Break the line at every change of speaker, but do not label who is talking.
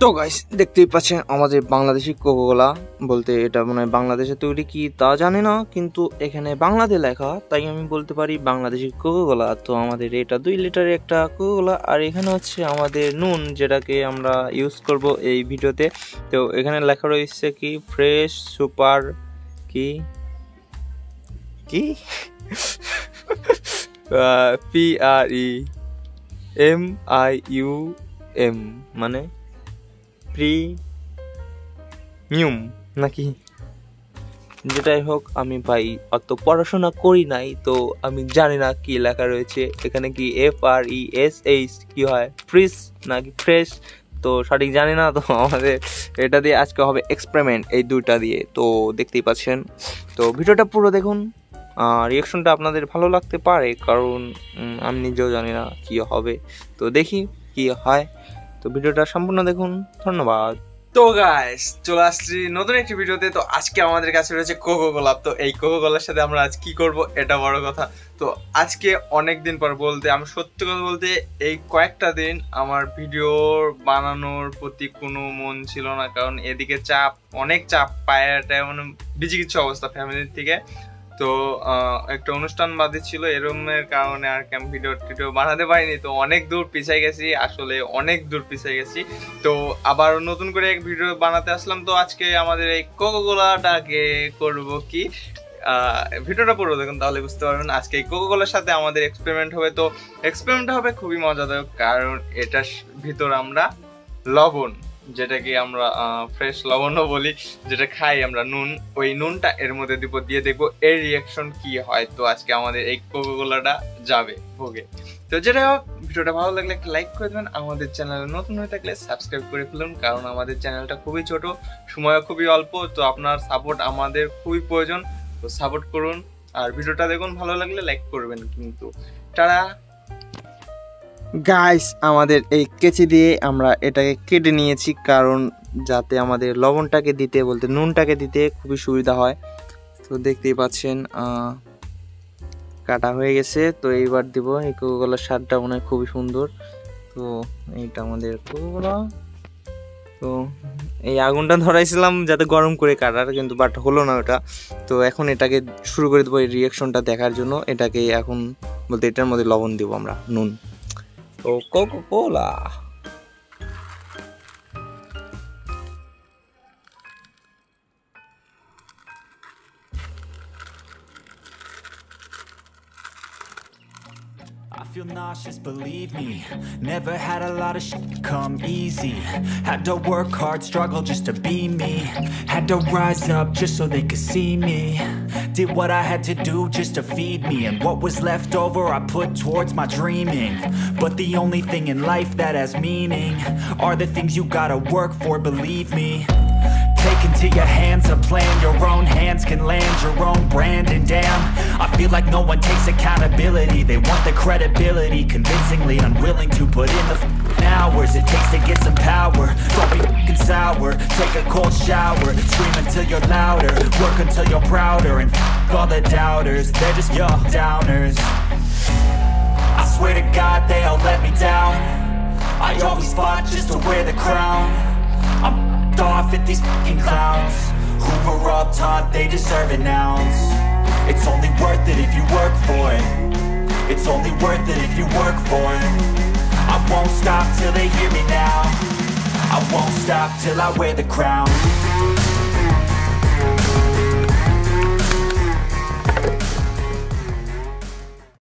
তো গাইস দেখতেই পাচ্ছেন আমাদের বাংলাদেশি কোকা কোলা বলতে এটা মনে হয় বাংলাদেশে তৈরি কি তা জানি না, কিন্তু এখানে বাংলাতে লেখা তাই আমি বলতে পারি বাংলাদেশি কোকা কোলা। তো আমাদের এটা 2 লিটারের একটা কোকা কোলা, আর এখানে হচ্ছে আমাদের নুন যেটাকে আমরা ইউজ করব এই ভিডিওতে। তো এখানে লেখা রয়েছে কি ফ্রেশ সুপার কি কি PREMIUM মানে প্রিমিয়াম নাকি, যেটাই হোক আমি ভাই অত পড়াশোনা করি নাই, তো আমি জানি না কি লেখা রয়েছে এখানে, কি FRESH কি হয়, ফ্রিস নাকি ফ্রেশ, তো সঠিক জানি না। তো আমাদের এটা দিয়ে আজকে হবে এক্সপেরিমেন্ট এই দুইটা দিয়ে। তো দেখতেই পাচ্ছেন, তো ভিডিওটা পুরো দেখুন, রিয়াকশনটা আপনাদের ভালো লাগতে পারে কারণ আমি নিজেও জানি না কি হবে, তো দেখি কি হয়। তো ভিডিওটা সম্পূর্ণ দেখুন, ধন্যবাদ। তো গাইস চলে আসছি নতুন একটি ভিডিওতে। তো আজকে আমাদের কাছে রয়েছে কোকা কোলা। তো এই কোকা কোলার সাথে আমরা আজ কি করব এটা বড় কথা। তো আজকে অনেক দিন পর, বলতে আমি সত্যি কথা বলতে এই কয়েকটা দিন আমার ভিডিও বানানোর প্রতি কোনো মন ছিল না, কারণ এদিকে চাপ, অনেক চাপ, পায়েটা মানে বিজি কিছু অবস্থা ফ্যামিলির থেকে। তো একটা অনুষ্ঠান বাদে ছিল, এরমের কারণে আর কি আমি ভিডিও বানাতে পারিনি। তো অনেক দূর পিছিয়ে গেছি, আসলে অনেক দূর পিছিয়ে গেছি। তো আবার নতুন করে এক ভিডিও বানাতে আসলাম। তো আজকে আমাদের এই কোকা কোলাটাকে করবো কি, ভিডিওটা পুরো দেখুন তাহলে বুঝতে পারবেন। আজকে এই কোকা কোলার সাথে আমাদের এক্সপেরিমেন্ট হবে। তো এক্সপেরিমেন্টটা হবে খুবই মজাদায়ক, কারণ এটার ভিতর আমরা লবণ, যেটাকে আমরা ফ্রেশ লবণও বলি, যেটা খাই আমরা, নুন, ওই নুনটা এর মধ্যে দিয়ে দেখবো এর রিয়াকশন কি হয়। তো আজকে আমাদের এই কোকা কোলাটা যাবে ভোগে। তো যেটা হোক, ভিডিওটা ভালো লাগলে একটা লাইক করে দেবেন, আমাদের চ্যানেলে নতুন হয়ে থাকলে সাবস্ক্রাইব করে ফেলুন, কারণ আমাদের চ্যানেলটা খুবই ছোট, সময় খুবই অল্প। তো আপনার সাপোর্ট আমাদের খুবই প্রয়োজন, তো সাপোর্ট করুন আর ভিডিওটা দেখুন, ভালো লাগলে লাইক করবেন কিন্তু। টাটা গাইস, আমাদের এই কেচি দিয়ে আমরা এটাকে কেটে নিয়েছি, কারণ যাতে আমাদের লবণটাকে দিতে বলতে নুনটাকে দিতে খুবই সুবিধা হয়। তো দেখতেই পাচ্ছেন কাটা হয়ে গেছে। তো এইবার দিব এই কোকা কোলার স্বাদটা মনে হয় খুবই সুন্দর। তো এইটা আমাদের কোকা কোলা। তো এই আগুনটা ধরাইছিলাম যাতে গরম করে কাটার, কিন্তু বাট হলো না ওটা। তো এখন এটাকে শুরু করে দেবো এই রিয়াকশনটা দেখার জন্য। এটাকে এখন বলতে এটার মধ্যে লবণ দিব আমরা, নুন। তো coca cola
I feel nauseous, believe me. Never had a lot of shit come easy. Had to work hard, struggle just to be me. Had to rise up just so they could see me. Did what I had to do just to feed me, and what was left over I put towards my dreaming. But the only thing in life that has meaning are the things you gotta work for, believe me. Take into your hands a plan, your own hands can land your own brand. And damn, I feel like no one takes accountability. They want the credibility, convincingly unwilling to put in the hours it takes to get some power. Don't be f***ing sour, take a cold shower, scream until you're louder, work until you're prouder. And all the doubters, they're just your downers. I swear to God they all let me down. I always fought just to wear the crown. I'm off at these fucking clowns who were all taught they deserve an ounce. It's only worth it if you work for it. It's only worth it if you work for it. I won't stop till they hear me now. I won't stop till I wear the crown.